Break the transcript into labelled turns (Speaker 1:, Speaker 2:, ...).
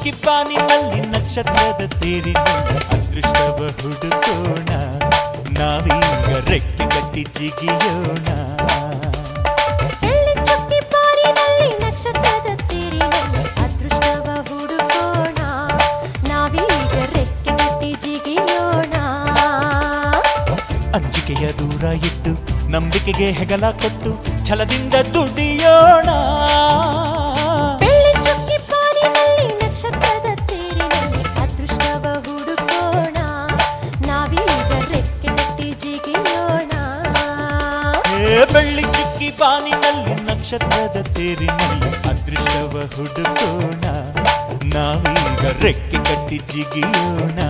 Speaker 1: ಚುಕ್ಕಿ ಬಾನಿನಲ್ಲಿ ನಕ್ಷತ್ರದ ತೇರಿನಲ್ಲಿ ಅದೃಷ್ಟವ ಹುಡುಕೋಣ ನಾವೀಗ ರೆಕ್ಕೆ ಕಟ್ಟಿ ಜಿಗಿಯೋಣ
Speaker 2: ಚುಕ್ಕಿ ಬಾನಿನಲ್ಲಿ ನಕ್ಷತ್ರದ ತೇರಿನಲ್ಲಿ ಅದೃಷ್ಟವ ಹುಡುಕೋಣ ನಾವೀಗ ರೆಕ್ಕೆ ಕಟ್ಟಿ ಜಿಗಿಯೋಣ
Speaker 1: ಅಂಜಿಕೆಯ ದೂರ ಇಟ್ಟು ನಂಬಿಕೆಗೆ ಹೆಗಲ ಕೊಟ್ಟು ಛಲದಿಂದ ದುಡಿಯೋಣ
Speaker 2: ಚುಕ್ಕಿ ಬಾನಿನಲ್ಲಿ ನಕ್ಷತ್ರದ ತೇರಿನಲ್ಲಿ ಅದೃಷ್ಟವ ಹುಡುಕೋಣ ನಾವೀಗ ರೆಕ್ಕೆ ಕಟ್ಟಿ ಜಿಗಿಯೋಣ
Speaker 1: ಬೆಳ್ಳಿ ಚುಕ್ಕಿ ಬಾನಿನಲ್ಲಿ ನಕ್ಷತ್ರದ ತೇರಿನಲ್ಲಿ ಅದೃಷ್ಟವ ಹುಡುಕೋಣ ನಾವೀಗ ರೆಕ್ಕೆ ಕಟ್ಟಿ ಜಿಗಿಯೋಣ